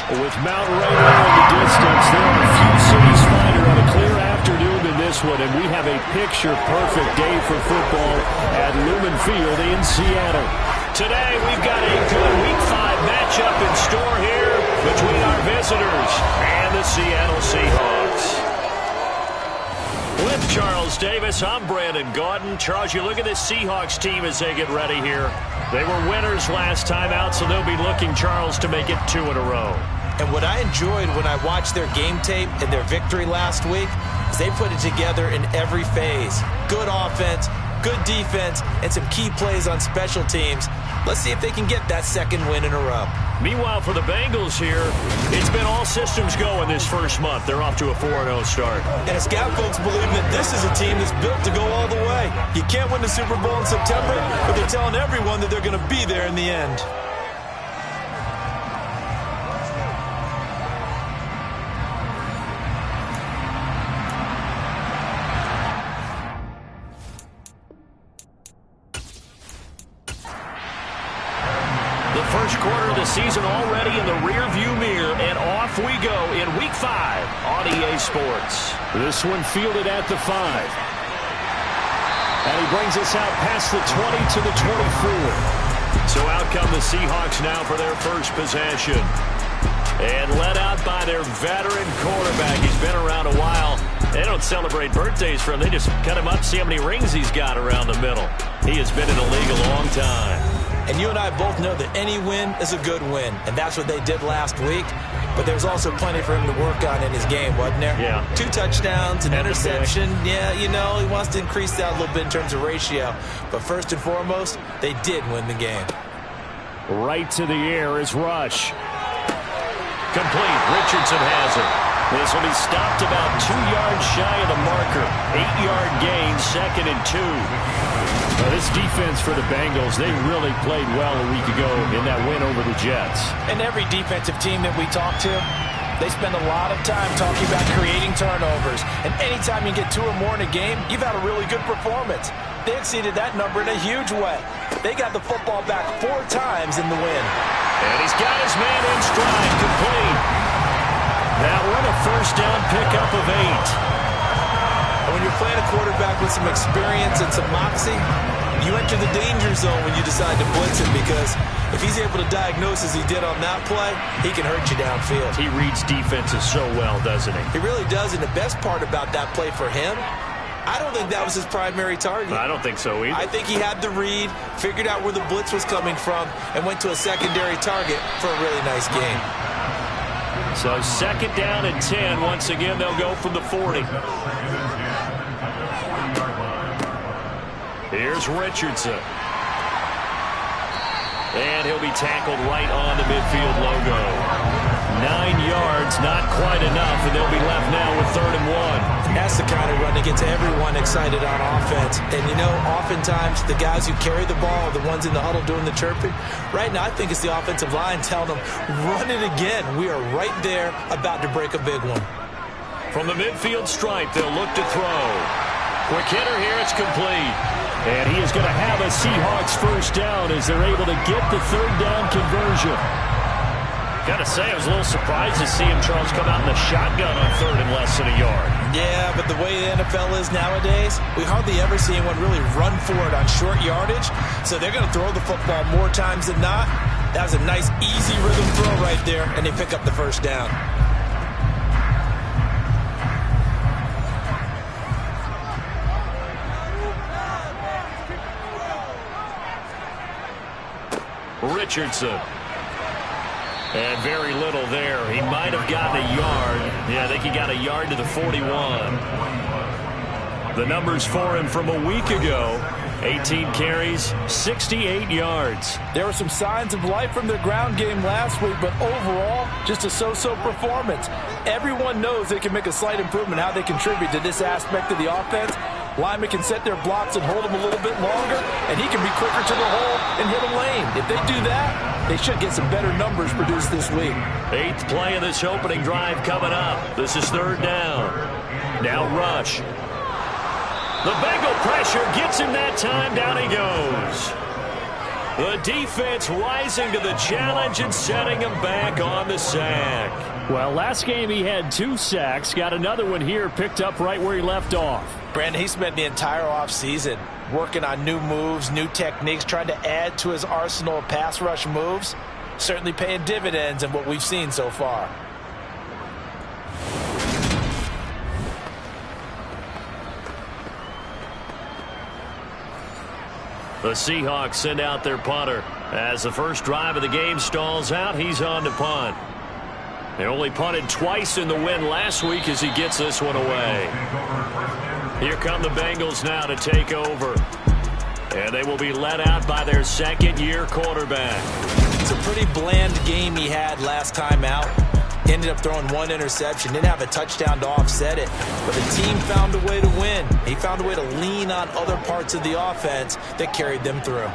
With Mount Rainier in the distance, there are a few cities finer on a clear afternoon than this one, and we have a picture-perfect day for football at Lumen Field in Seattle. Today, we've got a good Week 5 matchup in store here between our visitors and the Seattle Seahawks. With Charles Davis, I'm Brandon Gaudin. Charles, you look at this Seahawks team as they get ready here. They were winners last time out, so they'll be looking, Charles, to make it 2 in a row. And what I enjoyed when I watched their game tape and their victory last week is they put it together in every phase. Good offense, good defense, and some key plays on special teams. Let's see if they can get that second win in a row. Meanwhile, for the Bengals here, it's been all systems go in this first month. They're off to a 4-0 start. And scout folks believe that this is a team that's built to go all the way. You can't win the Super Bowl in September, but they're telling everyone that they're going to be there in the end. First quarter of the season already in the rear-view mirror, and off we go in Week 5 on EA Sports. This one fielded at the 5. And he brings us out past the 20 to the 24. So out come the Seahawks now for their first possession. And led out by their veteran quarterback. He's been around a while. They don't celebrate birthdays for him. They just cut him up, see how many rings he's got around the middle. He has been in the league a long time. And you and I both know that any win is a good win, and that's what they did last week. But there's also plenty for him to work on in his game, wasn't there? Yeah. 2 touchdowns, an interception. Yeah, you know, he wants to increase that a little bit in terms of ratio. But first and foremost, they did win the game. Right to the air is Rush. Complete. Richardson has it. This will be stopped about 2 yards shy of the marker. 8-yard gain, 2nd and 2. Now, this defense for the Bengals, they really played well a week ago in that win over the Jets. And every defensive team that we talk to, they spend a lot of time talking about creating turnovers. And anytime you get 2 or more in a game, you've had a really good performance. They exceeded that number in a huge way. They got the football back 4 times in the win. And he's got his man in stride, complete. That one a first down pickup of 8. And when you're playing a quarterback with some experience and some moxie, you enter the danger zone when you decide to blitz him, because if he's able to diagnose as he did on that play, he can hurt you downfield. He reads defenses so well, doesn't he? He really does, and the best part about that play for him, I don't think that was his primary target. I don't think so either. I think he had the read, figured out where the blitz was coming from, and went to a secondary target for a really nice game. So 2nd down and 10. Once again, they'll go from the 40. Here's Richardson. And he'll be tackled right on the midfield logo. 9 yards, not quite enough, and they'll be left now with 3rd and 1. That's the kind of run that gets everyone excited on offense. And, you know, oftentimes the guys who carry the ball are the ones in the huddle doing the chirping. Right now, I think it's the offensive line telling them, run it again. We are right there about to break a big one. From the midfield stripe, they'll look to throw. Quick hitter here, it's complete. And he is going to have a Seahawks first down as they're able to get the 3rd down conversion. Got to say, I was a little surprised to see him, Charles, come out in the shotgun on 3rd and less than a yard. Yeah, but the way the NFL is nowadays, we hardly ever see anyone really run for it on short yardage. So they're going to throw the football more times than not. That was a nice, easy rhythm throw right there, and they pick up the first down. Richardson. And very little there. He might have gotten a yard. Yeah, I think he got a yard to the 41. The numbers for him from a week ago. 18 carries, 68 yards. There were some signs of life from their ground game last week, but overall, just a so-so performance. Everyone knows they can make a slight improvement how they contribute to this aspect of the offense. Linemen can set their blocks and hold them a little bit longer, and he can be quicker to the hole and hit a lane. If they do that, they should get some better numbers produced this week. 8th play of this opening drive coming up. This is 3rd down. Now Rush. The Bengal pressure gets him that time. Down he goes. The defense rising to the challenge and setting him back on the sack. Well, last game he had 2 sacks. Got another one here, picked up right where he left off. Brandon, he spent the entire offseason working on new moves, new techniques, trying to add to his arsenal of pass rush moves. Certainly paying dividends in what we've seen so far. The Seahawks send out their punter. As the first drive of the game stalls out, he's on to punt. They only punted twice in the win last week as he gets this one away. Here come the Bengals now to take over. And they will be led out by their second-year quarterback. It's a pretty bland game he had last time out. Ended up throwing 1 interception. Didn't have a touchdown to offset it. But the team found a way to win. He found a way to lean on other parts of the offense that carried them through.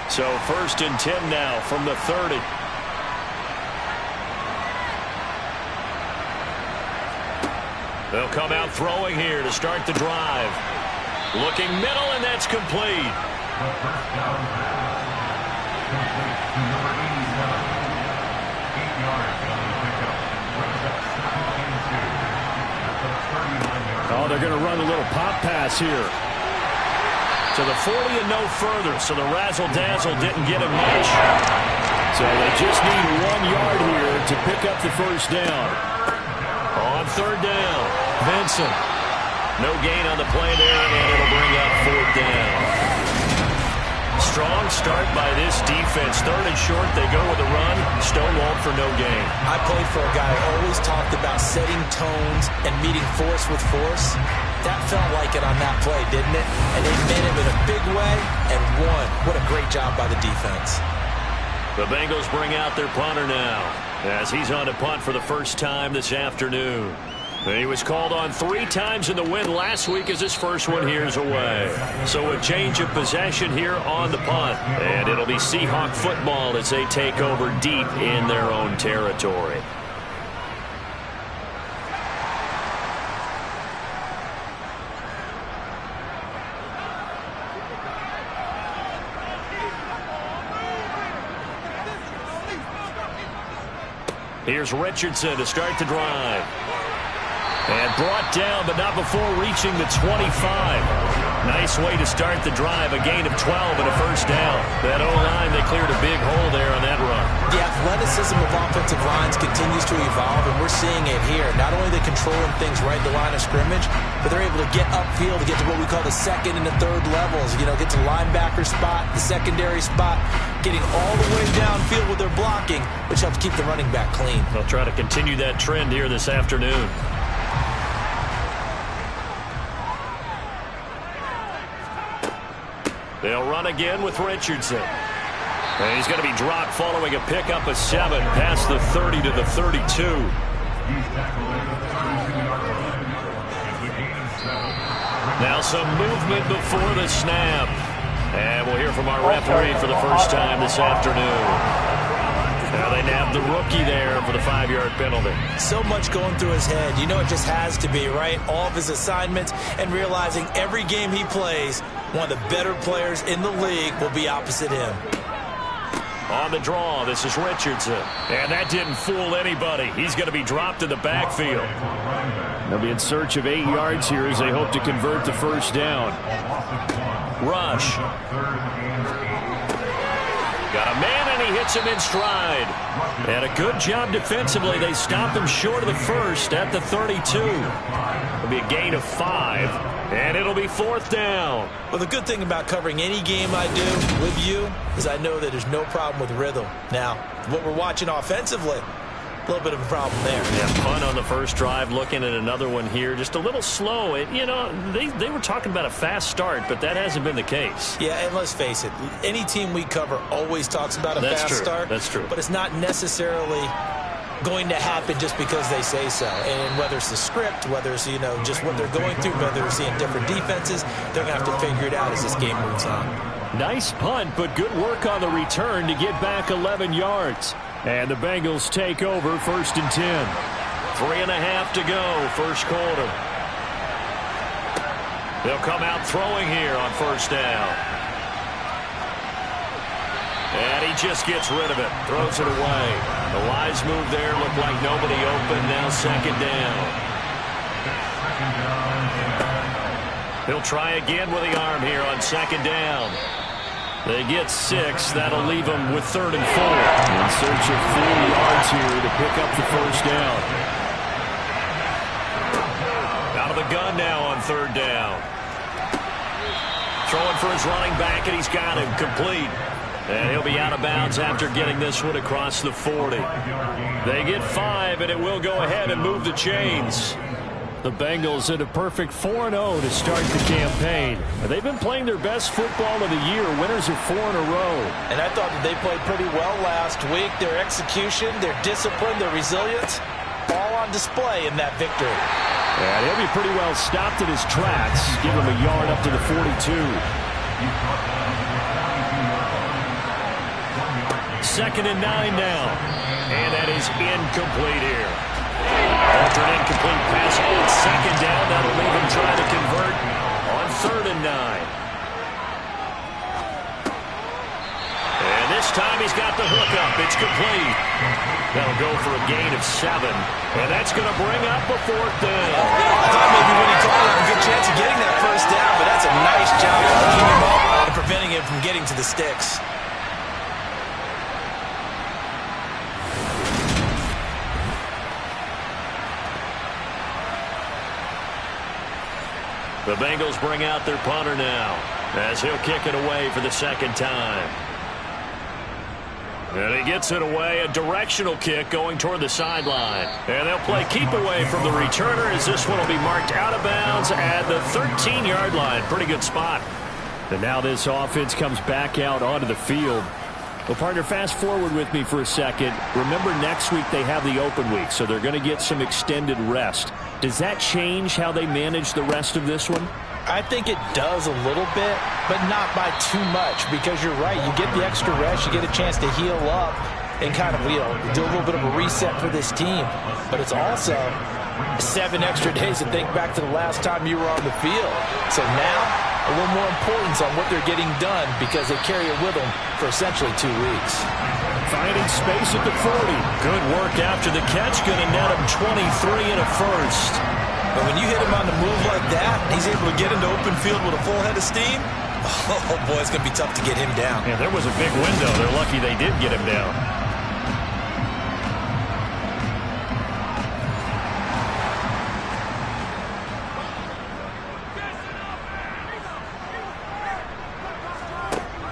So 1st and 10 now from the 30. They'll come out throwing here to start the drive. Looking middle, and that's complete. Oh, they're going to run a little pop pass here. To the 40 and no further, so the razzle-dazzle didn't get him much. So they just need 1 yard here to pick up the first down. On 3rd down, Vincent. No gain on the play there, and it'll bring up 4th down. Strong start by this defense. 3rd and short, they go with a run. Stonewalled for no gain. I played for a guy who always talked about setting tones and meeting force with force. That felt like it on that play, didn't it? And they met him in a big way and won. What a great job by the defense. The Bengals bring out their punter now as he's on to punt for the first time this afternoon. He was called on 3 times in the win last week as his first one here's away. So a change of possession here on the punt. And it'll be Seahawk football as they take over deep in their own territory. Here's Richardson to start the drive. And brought down, but not before reaching the 25. Nice way to start the drive. A gain of 12 and a first down. That O-line, they cleared a big hole there on that run. The athleticism of offensive lines continues to evolve, and we're seeing it here. Not only are they controlling things right at the line of scrimmage, but they're able to get upfield to get to what we call the 2nd and the 3rd levels. You know, get to linebacker spot, the secondary spot, getting all the way downfield with their blocking, which helps keep the running back clean. They'll try to continue that trend here this afternoon. They'll run again with Richardson. And he's going to be dropped following a pickup of 7 past the 30 to the 32. Now some movement before the snap. And we'll hear from our referee for the first time this afternoon. Now they nabbed the rookie there for the 5-yard penalty. So much going through his head. You know it just has to be, right? All of his assignments and realizing every game he plays, one of the better players in the league will be opposite him. On the draw, this is Richardson. And that didn't fool anybody. He's going to be dropped in the backfield. They'll be in search of 8 yards here as they hope to convert the first down. Rush. Got a man, and he hits him in stride. And a good job defensively. They stopped him short of the first at the 32. It'll be a gain of 5, and it'll be 4th down. Well, the good thing about covering any game I do with you is I know that there's no problem with rhythm. Now, what we're watching offensively, a little bit of a problem there. Yeah, punt on the first drive, looking at another one here. Just a little slow. You know, they were talking about a fast start, but that hasn't been the case. Yeah, and let's face it, any team we cover always talks about a fast start. That's true. But it's not necessarily going to happen just because they say so. And whether it's the script, whether it's, you know, just what they're going through, whether they're seeing different defenses, they're going to have to figure it out as this game moves on. Nice punt, but good work on the return to get back 11 yards. And the Bengals take over 1st and 10. 3.5 to go, first quarter. They'll come out throwing here on first down. And he just gets rid of it. Throws it away. The wise move there. Looked like nobody open. Now second down. He'll try again with the arm here on second down. They get 6. That'll leave them with 3rd and 4. In search of 4 yards here to pick up the first down. Out of the gun now on 3rd down. Throwing for his running back, and he's got him complete. And he'll be out of bounds after getting this one across the 40. They get 5, and it will go ahead and move the chains. The Bengals at a perfect 4-0 to start the campaign. They've been playing their best football of the year. Winners of 4 in a row. And I thought that they played pretty well last week. Their execution, their discipline, their resilience, all on display in that victory. And he'll be pretty well stopped in his tracks. Give him a yard up to the 42. 2nd and 9 now. And that is incomplete here. After an incomplete pass on 2nd down, that'll leave him trying to convert on 3rd and 9. And this time he's got the hook up. It's complete. That'll go for a gain of 7. And that's going to bring up a 4th down. I thought maybe when he called him a good chance of getting that first down, but that's a nice job of hooking him up and preventing him from getting to the sticks. The Bengals bring out their punter now as he'll kick it away for the 2nd time. And he gets it away, a directional kick going toward the sideline. And they'll play keep away from the returner as this one will be marked out of bounds at the 13-yard line. Pretty good spot. And now this offense comes back out onto the field. Well, partner, fast forward with me for a second. Remember, next week they have the open week, so they're going to get some extended rest. Does that change how they manage the rest of this one? I think it does a little bit, but not by too much, because you're right. You get the extra rest, you get a chance to heal up and kind of, do a little bit of a reset for this team. But it's also 7 extra days to think back to the last time you were on the field. So now, a little more importance on what they're getting done because they carry it with them for essentially 2 weeks. Finding space at the 40. Good work after the catch. Going to net him 23 and a first. But when you hit him on the move like that, he's able to get into open field with a full head of steam. Oh, boy, it's going to be tough to get him down. Yeah, there was a big window. They're lucky they did get him down.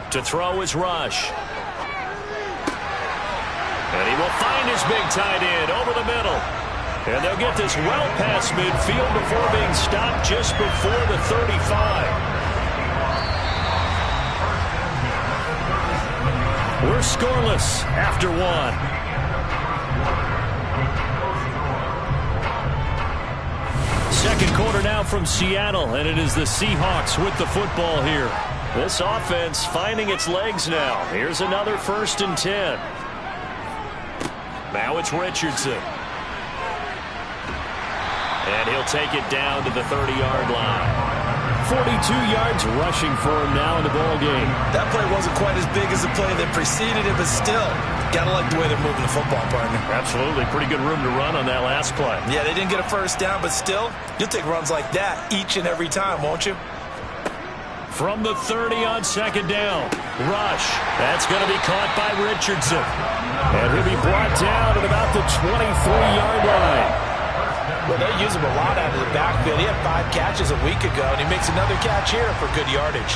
To throw is Rush. And he will find his big tight end over the middle. And they'll get this well past midfield before being stopped just before the 35. We're scoreless after 1. Second quarter now from Seattle, and it is the Seahawks with the football here. This offense finding its legs now. Here's another 1st and 10. Now it's Richardson. And he'll take it down to the 30-yard line. 42 yards rushing for him now in the ball game. That play wasn't quite as big as the play that preceded it, but still, gotta like the way they're moving the football, partner. Absolutely. Pretty good room to run on that last play. Yeah, they didn't get a first down, but still, you'll take runs like that each and every time, won't you? From the 30 on 2nd down. Rush. That's going to be caught by Richardson. And he'll be brought down at about the 23-yard line. Well, they use him a lot out of the backfield. He had 5 catches a week ago, and he makes another catch here for good yardage.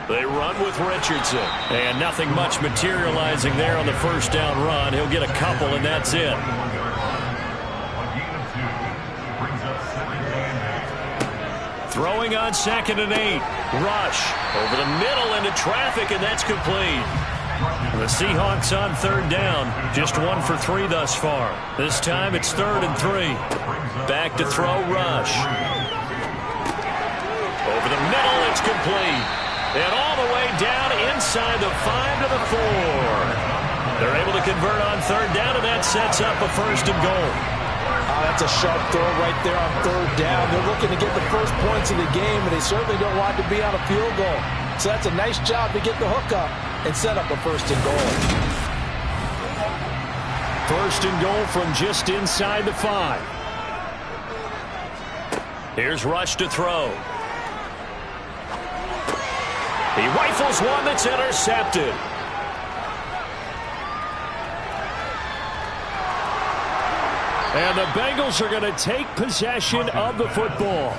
They run with Richardson. And nothing much materializing there on the first down run. He'll get a couple, and that's it. Throwing on 2nd and 8. Rush over the middle into traffic, and that's complete. The Seahawks on 3rd down. Just 1 for 3 thus far. This time it's 3rd and 3. Back to throw Rush. Over the middle, it's complete. And all the way down inside the 5 to the 4. They're able to convert on third down, and that sets up a 1st and goal. That's a sharp throw right there on third down. They're looking to get the first points of the game, and they certainly don't want to be on a field goal. So that's a nice job to get the hook up and set up a 1st and goal. 1st and goal from just inside the 5. Here's Rush to throw. He rifles one that's intercepted. And the Bengals are going to take possession of the football.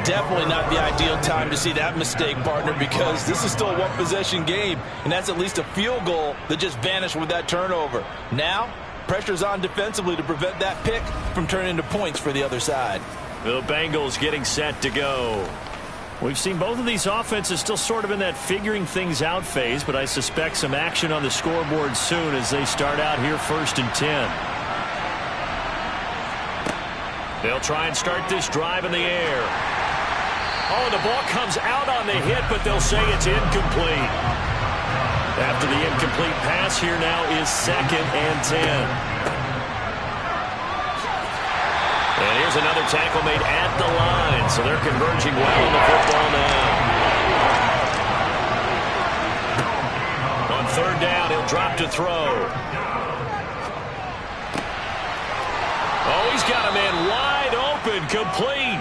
Definitely not the ideal time to see that mistake, partner, because this is still a one-possession game, and that's at least a field goal that just vanished with that turnover. Now, pressure's on defensively to prevent that pick from turning into points for the other side. The Bengals getting set to go. We've seen both of these offenses still sort of in that figuring things out phase, but I suspect some action on the scoreboard soon as they start out here 1st and 10. They'll try and start this drive in the air. Oh, the ball comes out on the hit, but they'll say it's incomplete. After the incomplete pass, here now is 2nd and 10. And here's another tackle made at the line, so they're converging well on the football now. On third down, he'll drop to throw. Oh, he's got a man wide open, complete.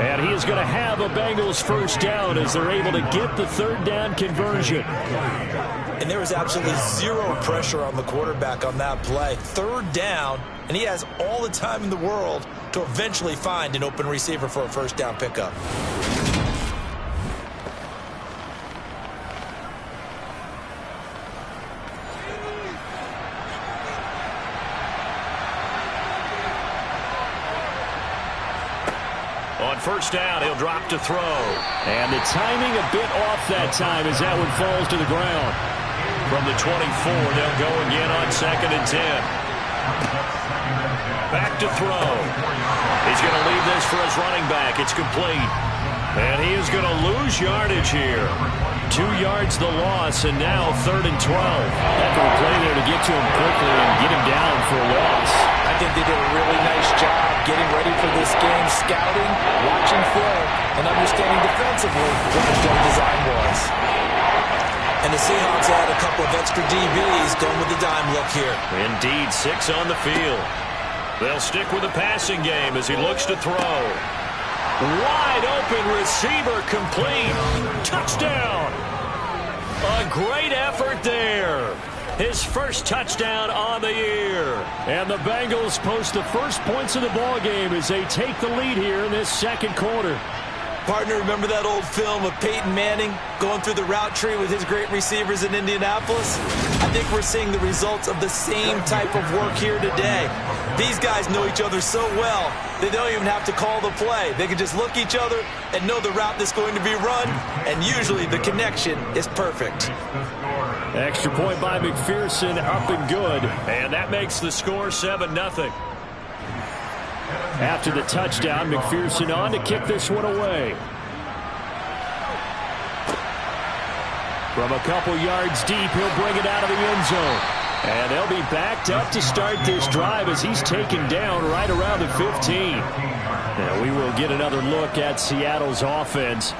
And he is going to have a Bengals 1st down as they're able to get the 3rd down conversion. And there was absolutely zero pressure on the quarterback on that play. 3rd down, and he has all the time in the world to eventually find an open receiver for a 1st down pickup. On 1st down, he'll drop to throw. And the timing a bit off that time as that one falls to the ground. From the 24, they'll go again on 2nd and 10. Back to throw. He's going to leave this for his running back. It's complete. And he is going to lose yardage here. 2 yards the loss, and now 3rd and 12. Heck of a play there to get to him quickly and get him down for a loss. I think they did a really nice job getting ready for this game, scouting, watching film, and understanding defensively what the play design was. And the Seahawks add a couple of extra DBs going with the dime look here. Indeed, 6 on the field. They'll stick with the passing game as he looks to throw. Wide open receiver, complete. Touchdown. A great effort there. His first touchdown on the year. And the Bengals post the first points of the ball game as they take the lead here in this 2nd quarter. Partner, remember that old film of Peyton Manning going through the route tree with his great receivers in Indianapolis? I think we're seeing the results of the same type of work here today. These guys know each other so well, they don't even have to call the play. They can just look each other and know the route that's going to be run, and usually the connection is perfect. Extra point by McPherson, up and good. And that makes the score 7-0. After the touchdown, McPherson on to kick this one away. From a couple yards deep, he'll bring it out of the end zone. And they'll be backed up to start this drive as he's taken down right around the 15. Now we will get another look at Seattle's offense.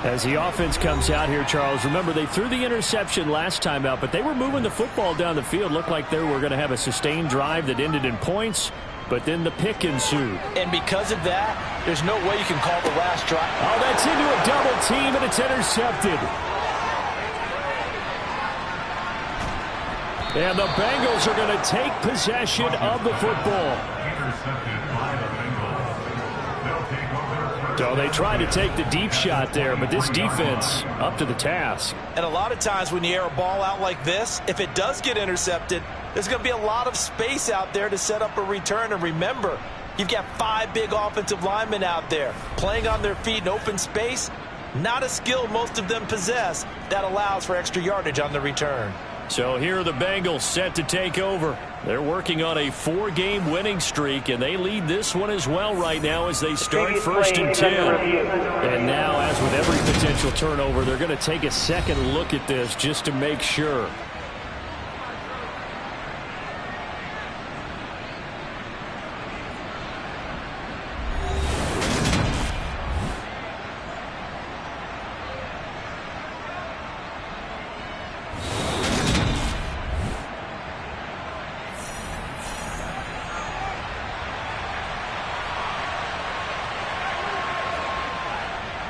As the offense comes out here, Charles, remember they threw the interception last time out, but they were moving the football down the field. Looked like they were going to have a sustained drive that ended in points, but then the pick ensued. And because of that, there's no way you can call the last drive. Oh, that's into a double team, and it's intercepted. And the Bengals are going to take possession of the football. So they tried to take the deep shot there, but this defense up to the task. And a lot of times when you air a ball out like this, if it does get intercepted, there's going to be a lot of space out there to set up a return. And remember, you've got 5 big offensive linemen out there playing on their feet in open space. Not a skill most of them possess that allows for extra yardage on the return. So here are the Bengals set to take over. They're working on a 4-game winning streak, and they lead this one as well right now as they start 1st and 10. And now, as with every potential turnover, they're going to take a second look at this just to make sure.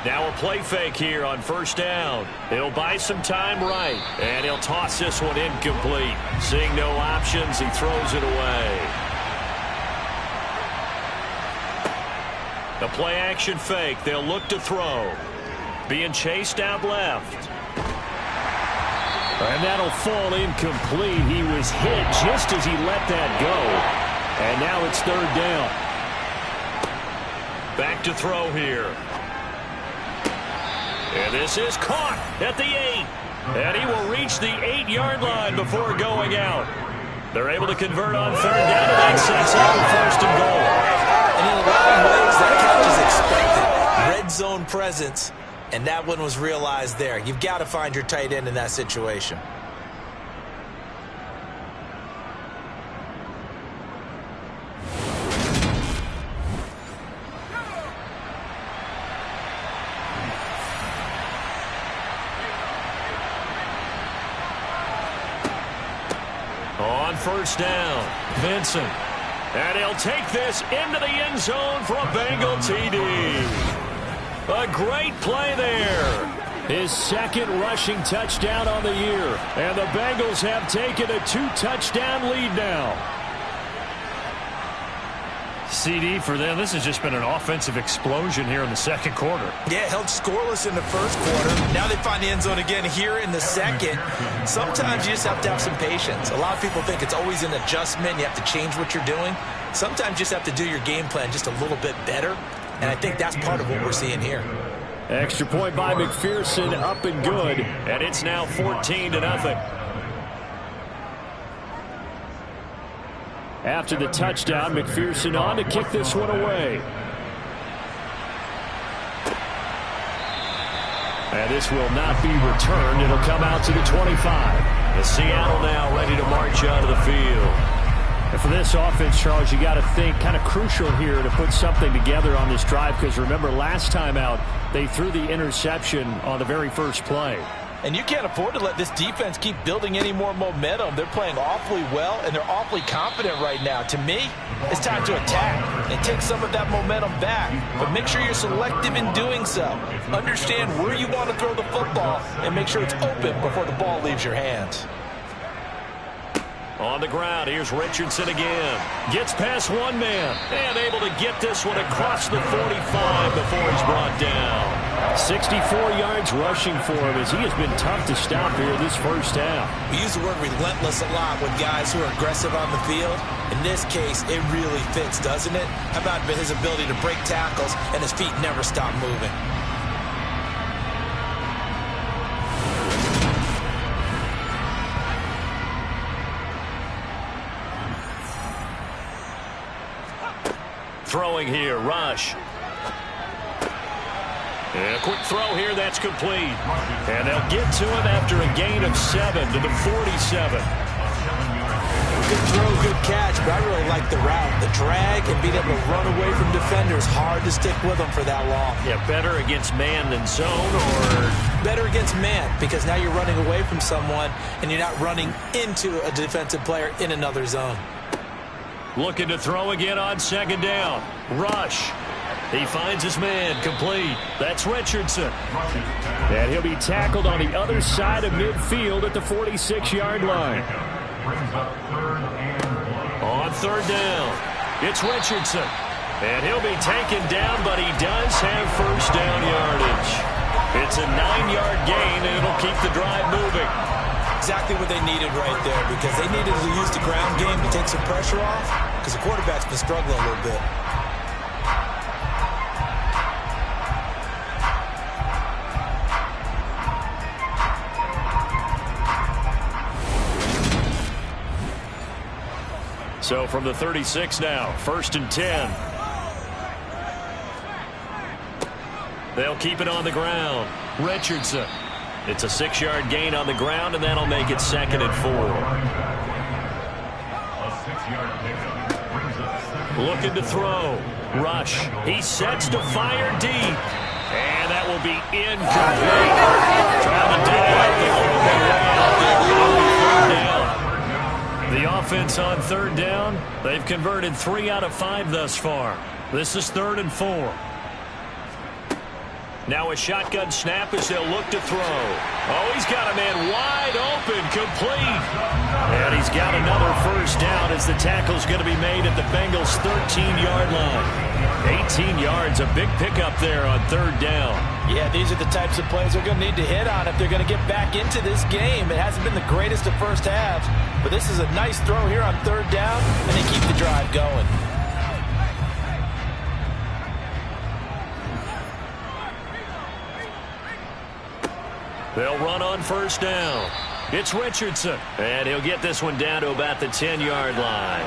Now a play fake here on 1st down. He'll buy some time right, and he'll toss this one incomplete. Seeing no options, he throws it away. The play action fake. They'll look to throw. Being chased out left. And that'll fall incomplete. He was hit just as he let that go. And now it's 3rd down. Back to throw here. And this is caught at the 8. And he will reach the 8-yard line before going out. They're able to convert on 3rd down, and that sets up 1st and goal. And in a lot of ways, that catch is expected. Red zone presence, and that one was realized there. You've got to find your tight end in that situation. On 1st down, Vincent. And he'll take this into the end zone for a Bengal TD. A great play there. His 2nd rushing touchdown on the year. And the Bengals have taken a 2-touchdown lead now. CD for them. This has just been an offensive explosion here in the 2nd quarter. Yeah, held scoreless in the 1st quarter. Now they find the end zone again here in the 2nd. Sometimes you just have to have some patience. A lot of people think it's always an adjustment. You have to change what you're doing. Sometimes you just have to do your game plan just a little bit better. And I think that's part of what we're seeing here. Extra point by McPherson, up and good. And it's now 14-0. After the touchdown, McPherson on to kick this one away. And this will not be returned. It'll come out to the 25. The Seattle now ready to march onto the field. And for this offense, Charles, you got to think kind of crucial here to put something together on this drive, because remember last time out, they threw the interception on the very first play. And you can't afford to let this defense keep building any more momentum. They're playing awfully well, and they're awfully confident right now. To me, it's time to attack and take some of that momentum back. But make sure you're selective in doing so. Understand where you want to throw the football and make sure it's open before the ball leaves your hands. On the ground, here's Richardson again. Gets past one man and able to get this one across the 45 before he's brought down. 64 yards rushing for him as he has been tough to stop here this 1st half. We use the word relentless a lot with guys who are aggressive on the field. In this case, it really fits, doesn't it? How about his ability to break tackles and his feet never stop moving? Throwing here, Rush. And a quick throw here, that's complete. And they'll get to him after a gain of 7 to the 47. Good throw, good catch, but I really like the route. The drag and being able to run away from defenders, hard to stick with them for that long. Yeah, better against man than zone, or? Better against man, because now you're running away from someone and you're not running into a defensive player in another zone. Looking to throw again on 2nd down. Rush. He finds his man, complete. That's Richardson. And he'll be tackled on the other side of midfield at the 46-yard line. On 3rd down, it's Richardson. And he'll be taken down, but he does have 1st down yardage. It's a 9-yard gain, and it'll keep the drive moving. Exactly what they needed right there, because they needed to use the ground game to take some pressure off, because the quarterback's been struggling a little bit. So from the 36 now, 1st and 10. They'll keep it on the ground. Richardson. It's a 6-yard gain on the ground, and that'll make it 2nd and 4. Looking to throw. Rush. He sets to fire deep. And that will be incomplete. Trying to dig out the open way out there. The offense on 3rd down, they've converted 3 out of 5 thus far. This is 3rd and 4. Now a shotgun snap as they'll look to throw. Oh, he's got a man wide open, complete. And he's got another 1st down as the tackle's going to be made at the Bengals' 13-yard line. 18 yards, a big pickup there on 3rd down. Yeah, these are the types of plays they're going to need to hit on if they're going to get back into this game. It hasn't been the greatest of first halves, but this is a nice throw here on 3rd down, and they keep the drive going. They'll run on 1st down. It's Richardson, and he'll get this one down to about the 10-yard line.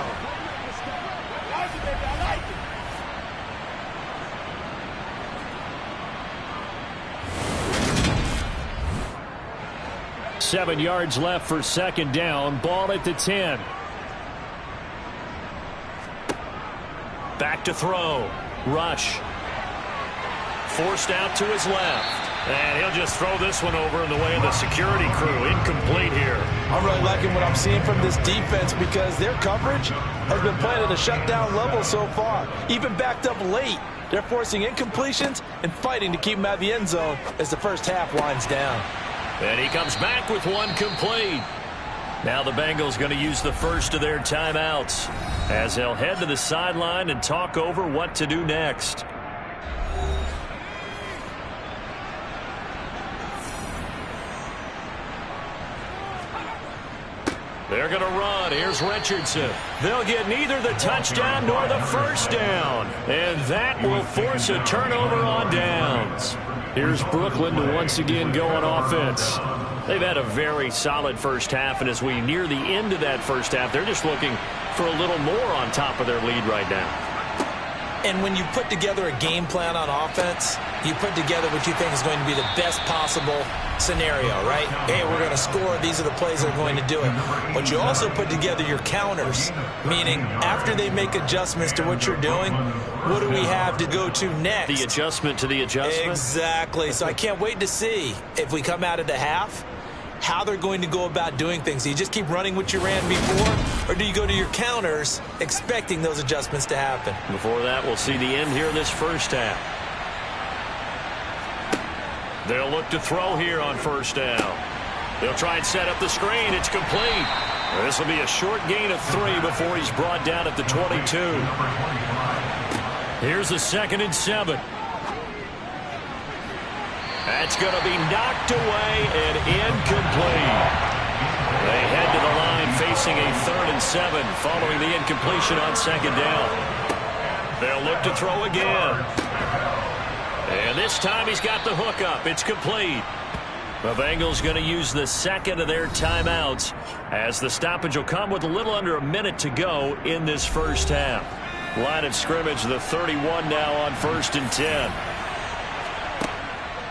Seven yards left for 2nd down. Ball at the 10. Back to throw. Rush. Forced out to his left. And he'll just throw this one over in the way of the security crew. Incomplete here. I'm really liking what I'm seeing from this defense because their coverage has been playing at a shutdown level so far. Even backed up late, they're forcing incompletions and fighting to keep them out of the end zone as the first half winds down. And he comes back with one complete. Now the Bengals going to use the first of their timeouts as they'll head to the sideline and talk over what to do next. They're going to run. Here's Richardson. They'll get neither the touchdown nor the 1st down. And that will force a turnover on downs. Here's Brooklyn to once again go on offense. They've had a very solid first half, and as we near the end of that first half, they're just looking for a little more on top of their lead right now. And when you put together a game plan on offense, you put together what you think is going to be the best possible scenario, right? Hey, we're going to score. These are the plays that are going to do it. But you also put together your counters, meaning after they make adjustments to what you're doing, what do we have to go to next? The adjustment to the adjustment? Exactly. So I can't wait to see if we come out of the half, how they're going to go about doing things. Do you just keep running what you ran before, or do you go to your counters expecting those adjustments to happen? Before that, we'll see the end here in this first half. They'll look to throw here on 1st down. They'll try and set up the screen. It's complete. This will be a short gain of 3 before he's brought down at the 22. Here's a 2nd and 7. That's going to be knocked away and incomplete. They head to the line facing a 3rd and 7 following the incompletion on 2nd down. They'll look to throw again. And this time he's got the hook up. It's complete. The Bengals going to use the 2nd of their timeouts as the stoppage will come with a little under a minute to go in this first half. Line of scrimmage, the 31 now on 1st and 10.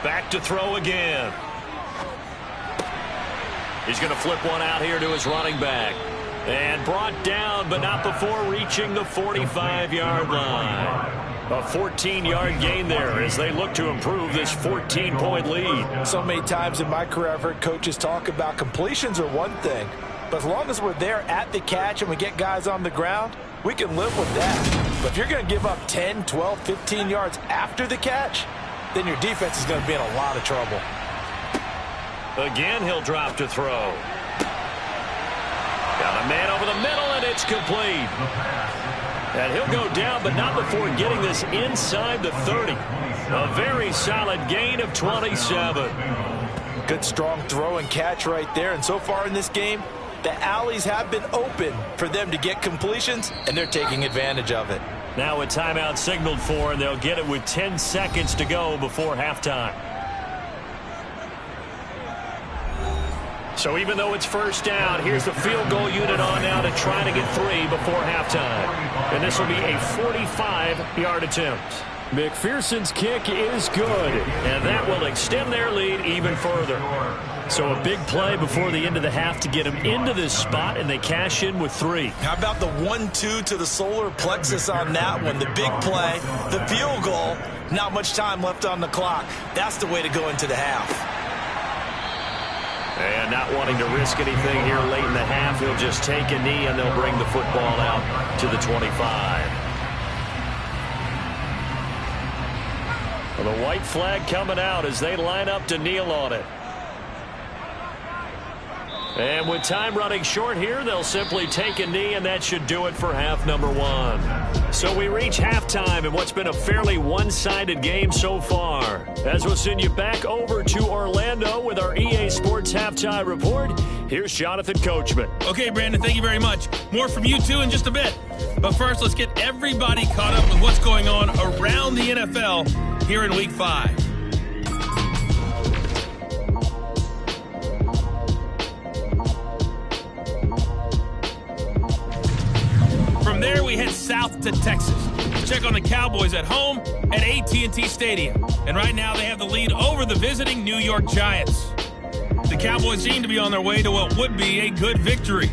Back to throw again. He's going to flip one out here to his running back. And brought down, but not before reaching the 45-yard line. A 14-yard gain there as they look to improve this 14-point lead. So many times in my career, I've heard coaches talk about completions are one thing. But as long as we're there at the catch and we get guys on the ground, we can live with that. But if you're going to give up 10, 12, 15 yards after the catch, then your defense is going to be in a lot of trouble. Again, he'll drop to throw. Got a man over the middle, and it's complete. And he'll go down, but not before getting this inside the 30. A very solid gain of 27. Good, strong throw and catch right there. And so far in this game, the alleys have been open for them to get completions, and they're taking advantage of it. Now a timeout signaled for, and they'll get it with 10 seconds to go before halftime. So even though it's first down, here's the field goal unit on now to try to get 3 before halftime. And this will be a 45-yard attempt. McPherson's kick is good. And that will extend their lead even further. So a big play before the end of the half to get them into this spot, and they cash in with 3. How about the 1-2 to the solar plexus on that one? The big play, the field goal, not much time left on the clock. That's the way to go into the half. And not wanting to risk anything here late in the half, he'll just take a knee, and they'll bring the football out to the 25. Well, the white flag coming out as they line up to kneel on it. And with time running short here, they'll simply take a knee, and that should do it for half number 1. So we reach halftime in what's been a fairly one-sided game so far. As we'll send you back over to Orlando with our EA Sports Halftime Report, here's Jonathan Coachman. Okay, Brandon, thank you very much. More from you, too, in just a bit. But first, let's get everybody caught up with what's going on around the NFL here in Week 5. From there, we head south to Texas. Check on the Cowboys at home at AT&T Stadium. And right now, they have the lead over the visiting New York Giants. The Cowboys seem to be on their way to what would be a good victory.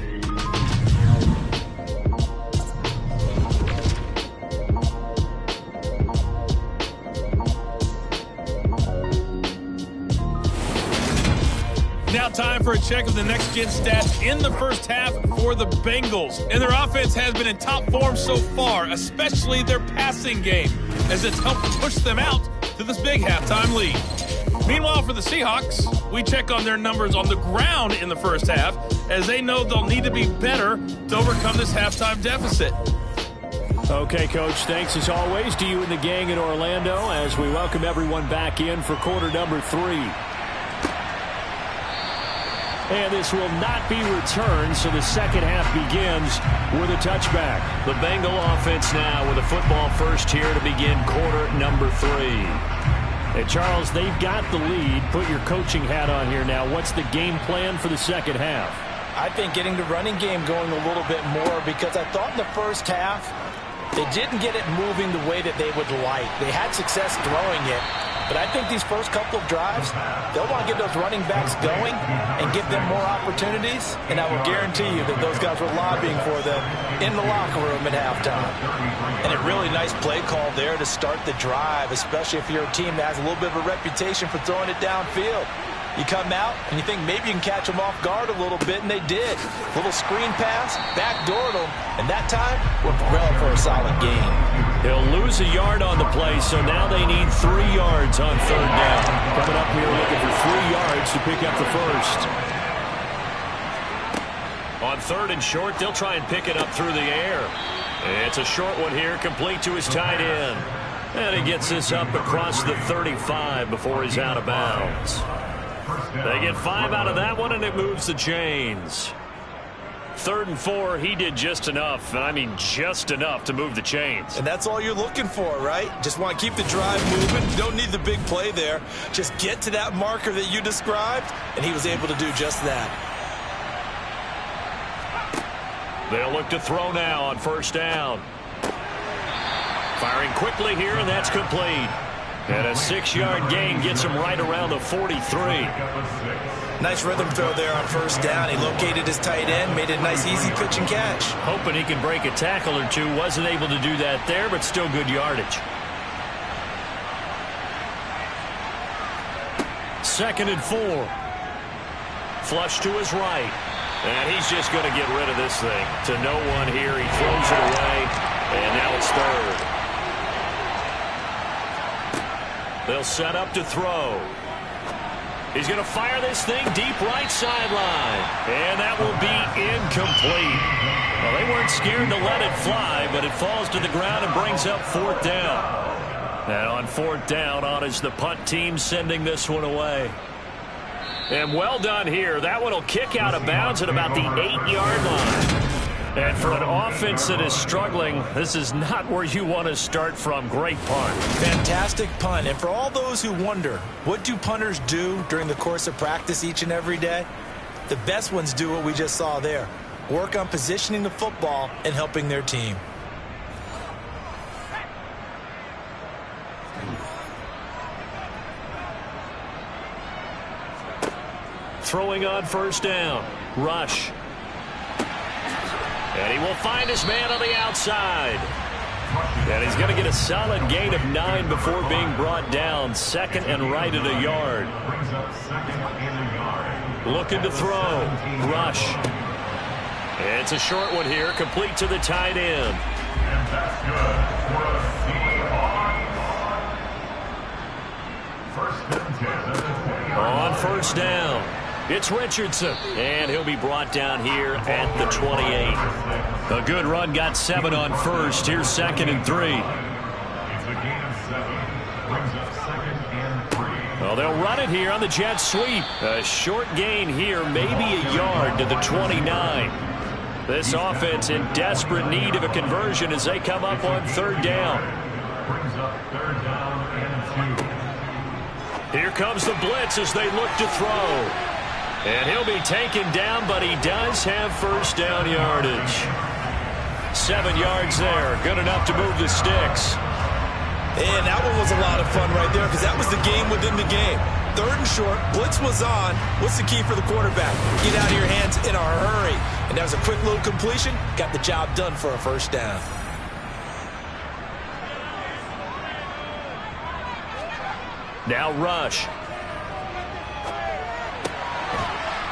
Now time for a check of the next-gen stats in the first half for the Bengals. And their offense has been in top form so far, especially their passing game, as it's helped push them out to this big halftime lead. Meanwhile, for the Seahawks, we check on their numbers on the ground in the first half, as they know they'll need to be better to overcome this halftime deficit. Okay, Coach, thanks as always to you and the gang in Orlando as we welcome everyone back in for quarter number 3. And this will not be returned, so the second half begins with a touchback. The Bengal offense now with a football first here to begin quarter number 3. And, Charles, they've got the lead. Put your coaching hat on here now. What's the game plan for the second half? I think getting the running game going a little bit more, because I thought in the first half they didn't get it moving the way that they would like. They had success throwing it. But I think these first couple of drives, they'll want to get those running backs going and give them more opportunities. And I will guarantee you that those guys were lobbying for them in the locker room at halftime. And a really nice play call there to start the drive, especially if you're a team that has a little bit of a reputation for throwing it downfield. You come out and you think maybe you can catch them off guard a little bit, and they did. Little screen pass, backdoored them, and that time worked well for a solid gain. He'll lose a yard on the play, so now they need 3 yards on third down. Coming up here looking for 3 yards to pick up the first. On third and short, they'll try and pick it up through the air. It's a short one here, complete to his tight end. And he gets this up across the 35 before he's out of bounds. They get 5 out of that one, and it moves the chains. 3rd and 4, he did just enough, and I mean just enough to move the chains. And that's all you're looking for, right? Just want to keep the drive moving. You don't need the big play there. Just get to that marker that you described, and he was able to do just that. They'll look to throw now on first down. Firing quickly here, and that's complete. And a 6-yard gain gets him right around the 43. Nice rhythm throw there on first down. He located his tight end, made a nice easy pitch and catch. Hoping he can break a tackle or two. Wasn't able to do that there, but still good yardage. 2nd and 4. Flush to his right. And he's just going to get rid of this thing. To no one here. He throws it away. And now it's 3rd. They'll set up to throw. He's going to fire this thing deep right sideline. And that will be incomplete. Well, they weren't scared to let it fly, but it falls to the ground and brings up 4th down. And on 4th down, on is the punt team sending this one away. And well done here. That one will kick out of bounds at about the 8-yard line. And for an offense that is struggling, this is not where you want to start from. Great punt. Fantastic punt. And for all those who wonder, what do punters do during the course of practice each and every day? The best ones do what we just saw there. Work on positioning the football and helping their team. Throwing on first down. Rush. And he will find his man on the outside. And he's going to get a solid gain of 9 before being brought down. Second and right at a yard. Looking to throw. Rush. It's a short one here, complete to the tight end. On first down, it's Richardson, and he'll be brought down here at the 28. A good run, got 7 on first. Here's second and 3. Well, they'll run it here on the jet sweep. A short gain here, maybe a yard to the 29. This offense in desperate need of a conversion as they come up on third down. Here comes the blitz as they look to throw. And he'll be taken down, but he does have first down yardage. 7 yards there, good enough to move the sticks. And that one was a lot of fun right there because that was the game within the game. Third and short, blitz was on. What's the key for the quarterback? Get out of your hands in a hurry. And that was a quick little completion. Got the job done for a first down. Now Rush.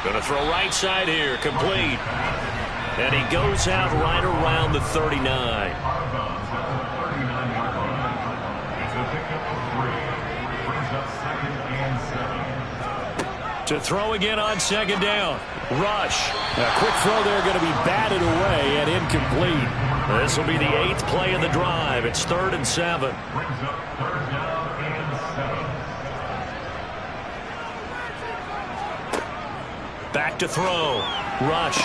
Going to throw right side here, complete. And he goes out right around the 39. To throw again on second down. Rush. A quick throw there, going to be batted away and incomplete. This will be the 8th play of the drive. It's 3rd and 7. Back to throw. Rush.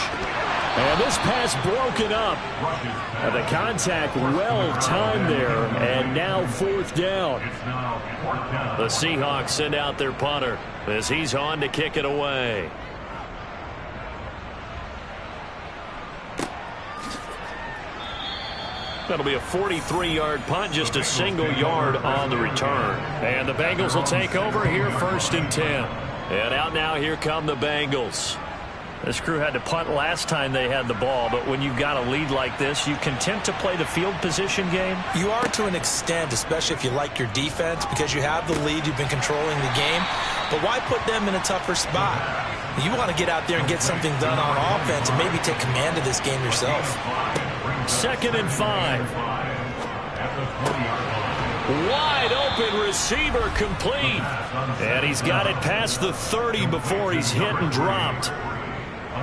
And this pass broken up. And the contact well timed there. And now 4th down. The Seahawks send out their punter as he's on to kick it away. That'll be a 43-yard punt, just a single yard on the return. And the Bengals will take over here 1st and 10. And out now, here come the Bengals. This crew had to punt last time they had the ball, but when you've got a lead like this, you content to play the field position game? You are to an extent, especially if you like your defense, because you have the lead, you've been controlling the game. But why put them in a tougher spot? You want to get out there and get something done on offense and maybe take command of this game yourself. 2nd and 5. Wide open receiver complete. And he's got it past the 30 before he's hit and dropped.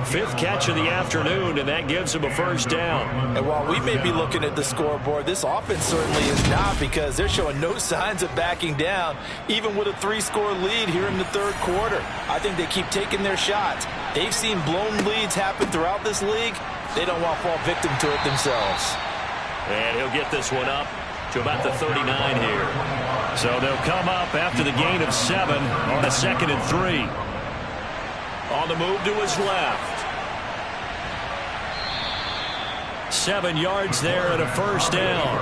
5th catch of the afternoon, and that gives him a first down. And while we may be looking at the scoreboard, this offense certainly is not, because they're showing no signs of backing down, even with a 3-score lead here in the 3rd quarter. I think they keep taking their shots. They've seen blown leads happen throughout this league. They don't want to fall victim to it themselves. And he'll get this one up to about the 39 here. So they'll come up after the gain of 7 on a 2nd and 3. On the move to his left. 7 yards there and a first down.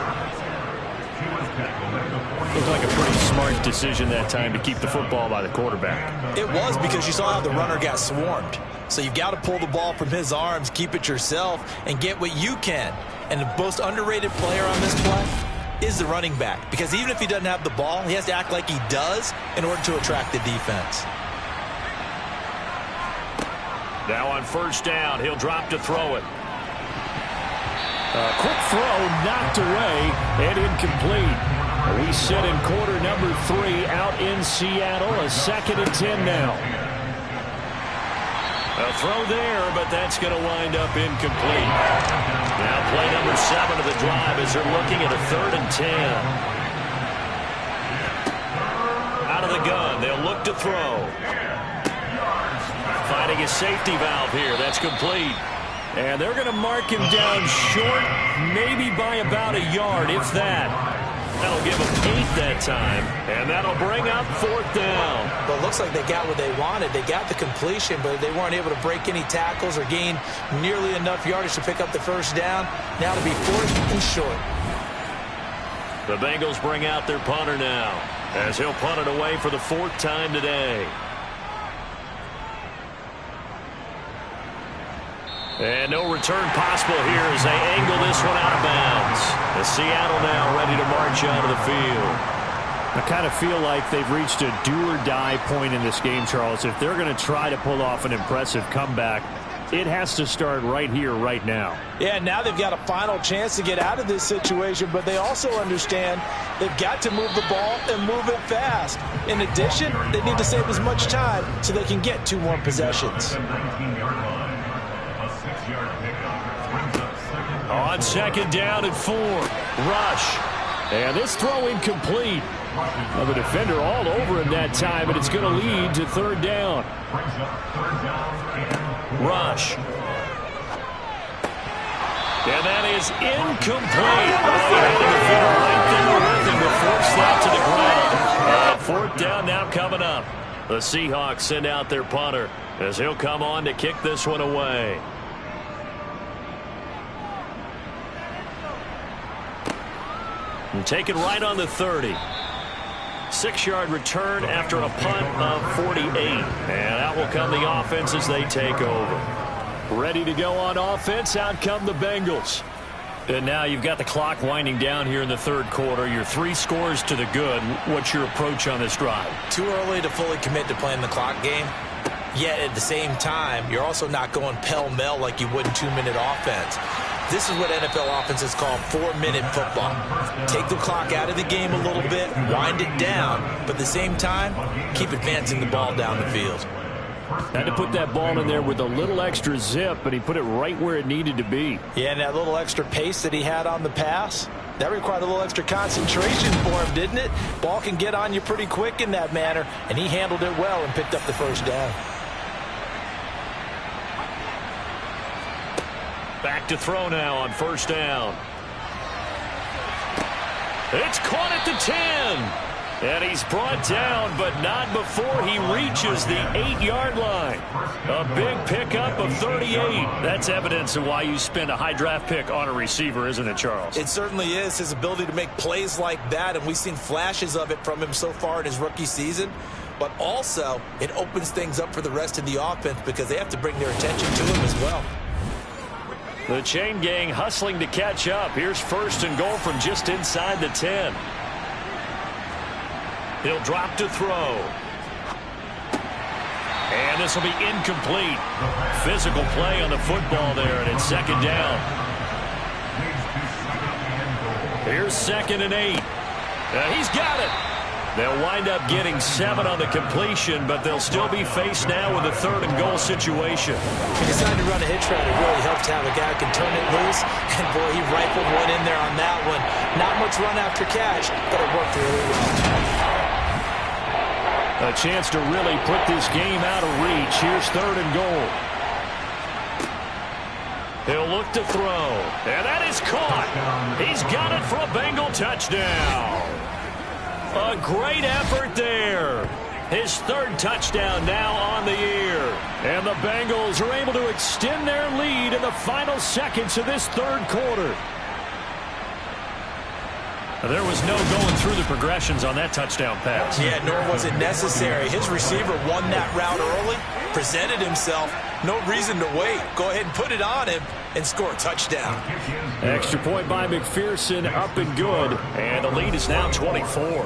Looked like a pretty smart decision that time to keep the football by the quarterback. It was, because you saw how the runner got swarmed. So you've got to pull the ball from his arms, keep it yourself, and get what you can. And the most underrated player on this play is the running back, because even if he doesn't have the ball, he has to act like he does in order to attract the defense. Now on first down, he'll drop to throw it. A quick throw knocked away and incomplete. We sit in quarter number 3 out in Seattle. A 2nd and 10 now. A throw there, but that's going to wind up incomplete. Now play number 7 of the drive as they're looking at a 3rd and 10. Out of the gun, they'll look to throw. Finding a safety valve here. That's complete. And they're going to mark him down short, maybe by about a yard, if that. That'll give them 8 that time, and that'll bring up 4th down. But it looks like they got what they wanted. They got the completion, but they weren't able to break any tackles or gain nearly enough yardage to pick up the first down. Now to be 4th and short. The Bengals bring out their punter now, as he'll punt it away for the 4th time today. And no return possible here as they angle this one out of bounds. The Seattle now ready to march out of the field. I kind of feel like they've reached a do-or-die point in this game, Charles. If they're going to try to pull off an impressive comeback, it has to start right here, right now. Yeah, now they've got a final chance to get out of this situation, but they also understand they've got to move the ball and move it fast. In addition, they need to save as much time so they can get 2 more possessions. On 2nd down and 4. Rush. And this throw incomplete. Well, the defender all over him that time, and it's going to lead to 3rd down. Rush. And that is incomplete. The defender right there with him to force that to the ground. 4th down now coming up. The Seahawks send out their punter as he'll come on to kick this one away. And take it right on the 30. 6-yard return after a punt of 48. And out will come the offense as they take over. Ready to go on offense. Out come the Bengals. And now you've got the clock winding down here in the 3rd quarter. You're 3 scores to the good. What's your approach on this drive? Too early to fully commit to playing the clock game. Yet at the same time, you're also not going pell-mell like you would in 2-minute offense. This is what NFL offenses call 4-minute football. Take the clock out of the game a little bit, wind it down, but at the same time, keep advancing the ball down the field. Had to put that ball in there with a little extra zip, but he put it right where it needed to be. Yeah, and that little extra pace that he had on the pass, that required a little extra concentration for him, didn't it? Ball can get on you pretty quick in that manner, and he handled it well and picked up the first down. Back to throw now on 1st down. It's caught at the 10. And he's brought down, but not before he reaches the 8-yard line. A big pickup of 38. That's evidence of why you spend a high draft pick on a receiver, isn't it, Charles? It certainly is. His ability to make plays like that, and we've seen flashes of it from him so far in his rookie season. But also, it opens things up for the rest of the offense because they have to bring their attention to him as well. The chain gang hustling to catch up. Here's 1st and goal from just inside the 10. He'll drop to throw. And this will be incomplete. Physical play on the football there, and it's 2nd down. Here's 2nd and 8. He's got it. They'll wind up getting 7 on the completion, but they'll still be faced now with a 3rd and goal situation. He decided to run a hitch route. It really helps to have a guy who can turn it loose. And, boy, he rifled one in there on that one. Not much run after catch, but it worked really well. A chance to really put this game out of reach. Here's 3rd and goal. He'll look to throw. And that is caught. He's got it for a Bengal touchdown. A great effort there. His 3rd touchdown now on the year. And the Bengals are able to extend their lead in the final seconds of this 3rd quarter. There was no going through the progressions on that touchdown pass. Yeah, nor was it necessary. His receiver won that route early, presented himself. No reason to wait. Go ahead and put it on him and score a touchdown. Extra point by McPherson, up and good. And the lead is now 24.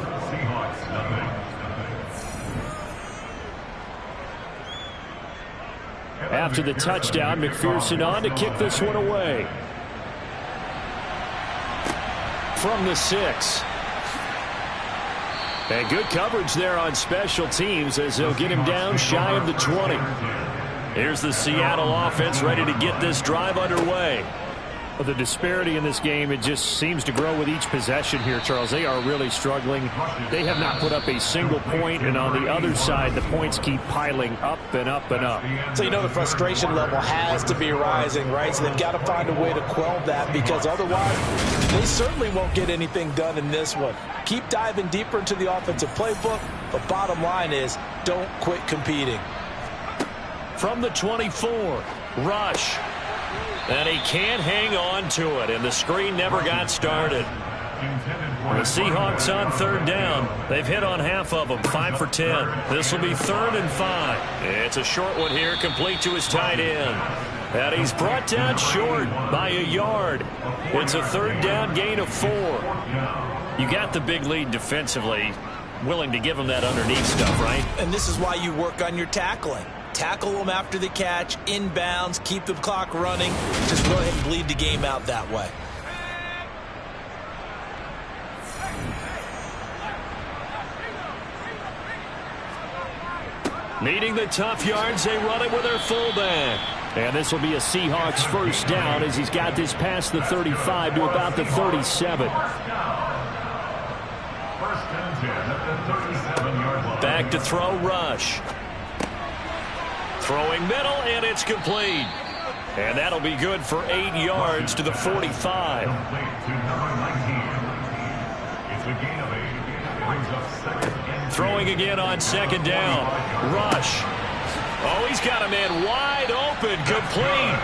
After the touchdown, McPherson on to kick this one away. From the 6. And good coverage there on special teams as they'll get him down shy of the 20. Here's the Seattle offense ready to get this drive underway. Well, the disparity in this game, it just seems to grow with each possession here, Charles. They are really struggling. They have not put up a single point, and on the other side, the points keep piling up and up and up. So you know the frustration level has to be rising, right? So they've got to find a way to quell that because otherwise They certainly won't get anything done in this one. Keep diving deeper into the offensive playbook, but bottom line is don't quit competing. From the 24, Rush. And he can't hang on to it, and the screen never got started. The Seahawks on third down. They've hit on half of them, 5 for 10. This will be 3rd and 5. It's a short one here, complete to his tight end. And he's brought down short by a yard. It's a 3rd down gain of 4. You got the big lead defensively. Willing to give him that underneath stuff, right? And this is why you work on your tackling. Tackle them after the catch, inbounds, keep the clock running. Just go ahead and bleed the game out that way. Needing the tough yards, they run it with their fullback. And this will be a Seahawks 1st down as he's got this past the 35 to about the 37. Back to throw, Rush. Throwing middle, and it's complete. And that'll be good for 8 yards to the 45. Throwing again on 2nd down. Rush. Oh, he's got a man wide open, complete.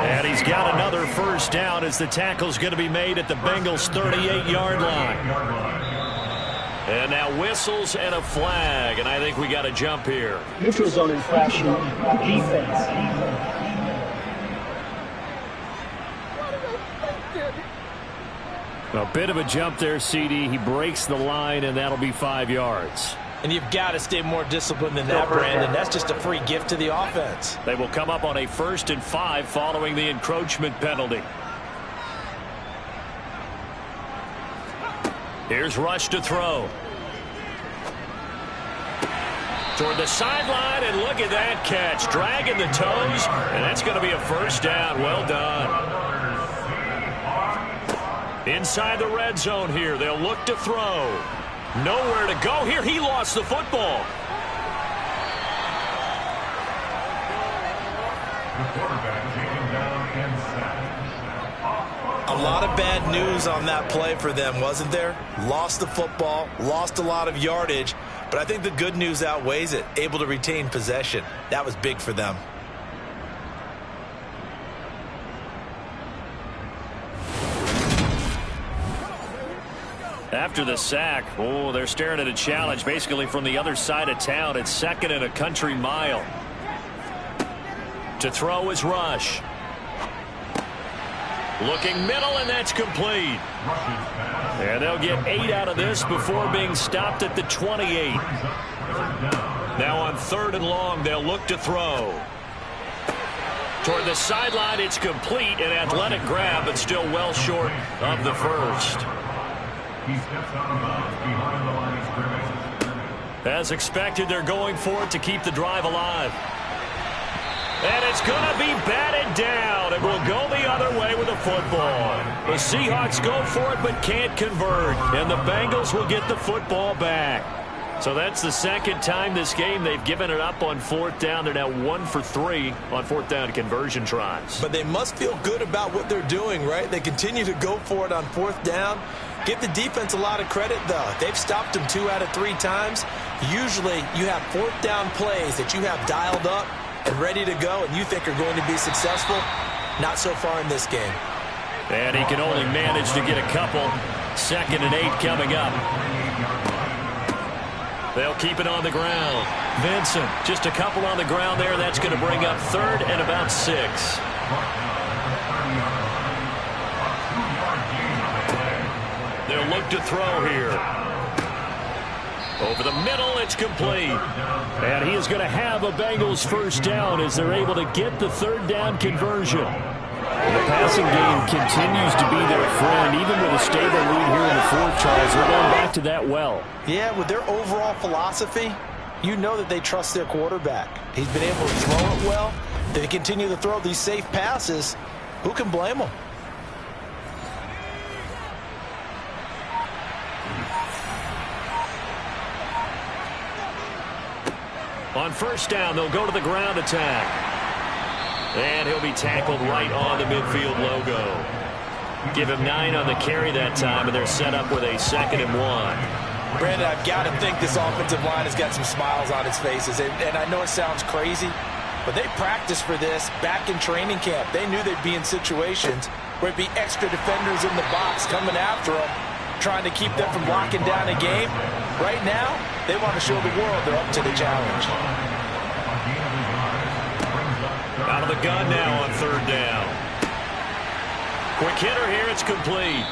And he's got another 1st down as the tackle's going to be made at the Bengals' 38-yard line. And now whistles and a flag, and I think we got a jump here. Neutral zone infraction, defense. A bit of a jump there, CD. He breaks the line, and that'll be 5 yards. And you've got to stay more disciplined than that, Brandon. That's just a free gift to the offense. They will come up on a 1st and 5 following the encroachment penalty. Here's Rush to throw. Toward the sideline, and look at that catch. Dragging the toes, and that's going to be a 1st down. Well done. Inside the red zone here. They'll look to throw. Nowhere to go here. He lost the football. A lot of bad news on that play for them, wasn't there? Lost the football, lost a lot of yardage, but I think the good news outweighs it. Able to retain possession. That was big for them. After the sack, oh, they're staring at a challenge basically from the other side of town. It's 2nd and a country mile. To throw is Rush. Looking middle, and that's complete. And they'll get 8 out of this before being stopped at the 28. Now on 3rd and long, they'll look to throw. Toward the sideline, it's complete. An athletic grab, but still well short of the 1st. As expected, they're going for it to keep the drive alive. And it's going to be batted down. It will go the other way with the football. The Seahawks go for it but can't convert. And the Bengals will get the football back. So that's the 2nd time this game they've given it up on 4th down. They're now 1 for 3 on 4th down conversion tries. But they must feel good about what they're doing, right? They continue to go for it on 4th down. Give the defense a lot of credit, though. They've stopped them 2 out of 3 times. Usually you have 4th down plays that you have dialed up and ready to go and you think are going to be successful. Not so far in this game. And he can only manage to get a couple. 2nd and 8 coming up. They'll keep it on the ground. Vincent, just a couple on the ground there. That's going to bring up 3rd and about 6. They'll look to throw here. Over the middle, it's complete. And he is going to have a Bengals 1st down as they're able to get the 3rd down conversion. The passing game continues to be their friend, even with a stable lead here in the 4th, Charles. They're going back to that well. Yeah, with their overall philosophy, you know that they trust their quarterback. He's been able to throw it well. They continue to throw these safe passes. Who can blame them? On 1st down, they'll go to the ground attack. And he'll be tackled right on the midfield logo. Give him 9 on the carry that time, and they're set up with a 2nd and 1. Brandon, I've got to think this offensive line has got some smiles on its faces. And I know it sounds crazy, but they practiced for this back in training camp. They knew they'd be in situations where it'd be extra defenders in the box coming after them, trying to keep them from locking down a game. Right now, they want to show the world they're up to the challenge. Out of the gun now on 3rd down. Quick hitter here, it's complete.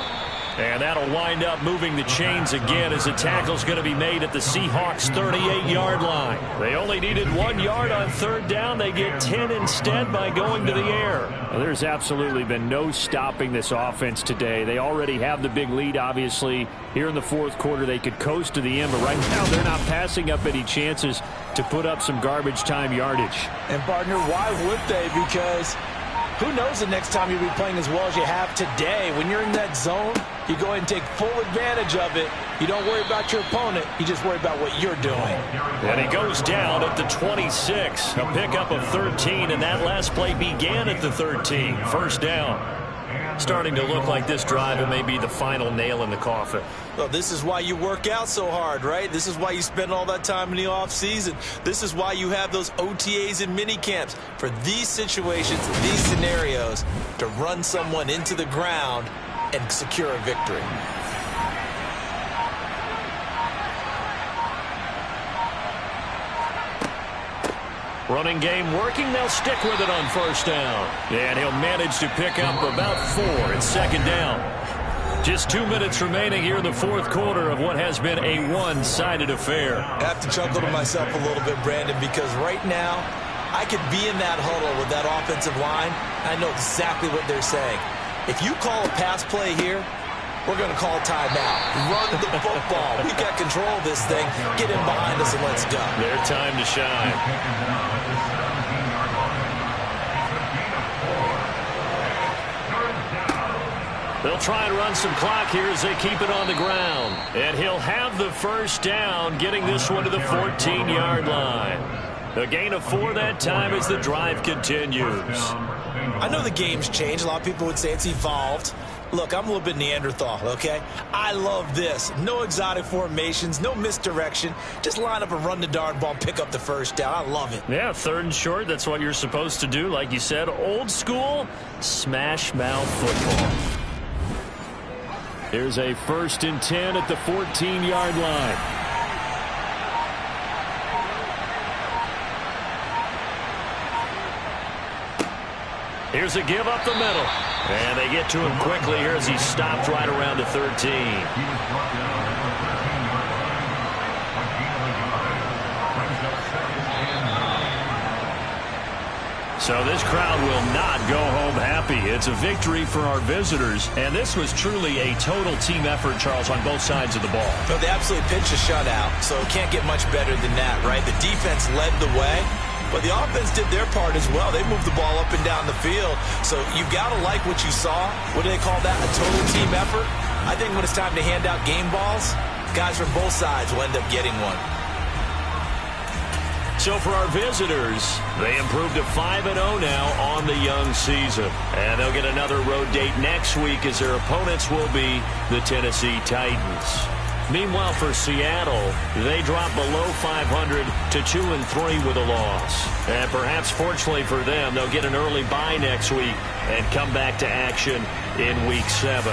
And that'll wind up moving the chains again as the tackle's going to be made at the Seahawks' 38-yard line. They only needed 1 yard on 3rd down. They get 10 instead by going to the air. Well, there's absolutely been no stopping this offense today. They already have the big lead, obviously. Here in the 4th quarter, they could coast to the end, but right now they're not passing up any chances to put up some garbage time yardage. And, partner, why would they? Because who knows the next time you'll be playing as well as you have today. When you're in that zone, you go ahead and take full advantage of it. You don't worry about your opponent. You just worry about what you're doing. And he goes down at the 26. A pickup of 13, and that last play began at the 13. 1st down. Starting to look like this drive, it may be the final nail in the coffin. Well, this is why you work out so hard, right? This is why you spend all that time in the offseason. This is why you have those OTAs and mini camps for these situations, these scenarios, to run someone into the ground and secure a victory. Running game working. They'll stick with it on 1st down. And he'll manage to pick up about 4 at 2nd down. Just 2 minutes remaining here in the 4th quarter of what has been a one-sided affair. I have to chuckle to myself a little bit, Brandon, because right now I could be in that huddle with that offensive line. I know exactly what they're saying. If you call a pass play here, we're going to call a timeout. Run the football. We've got control of this thing. Get in behind us and let's go. Their time to shine. They'll try and run some clock here as they keep it on the ground. And he'll have the 1st down, getting this one to the 14-yard line. A gain of 4 that time as the drive continues. I know the game's changed. A lot of people would say it's evolved. Look, I'm a little bit Neanderthal, okay? I love this. No exotic formations, no misdirection. Just line up and run the darn ball, pick up the 1st down. I love it. Yeah, 3rd and short, that's what you're supposed to do. Like you said, old school, smash mouth football. Here's a 1st and 10 at the 14-yard line. Here's a give up the middle. And they get to him quickly here as he stopped right around the 13. So this crowd will not go home happy. It's a victory for our visitors. And this was truly a total team effort, Charles, on both sides of the ball. So they absolutely pitched a shutout, so it can't get much better than that, right? The defense led the way, but the offense did their part as well. They moved the ball up and down the field. So you've got to like what you saw. What do they call that? A total team effort? I think when it's time to hand out game balls, guys from both sides will end up getting one. So for our visitors, they improved to 5-0 now on the young season. And they'll get another road date next week as their opponents will be the Tennessee Titans. Meanwhile, for Seattle, they drop below 500 to 2-3 with a loss. And perhaps fortunately for them, they'll get an early bye next week and come back to action in Week 7.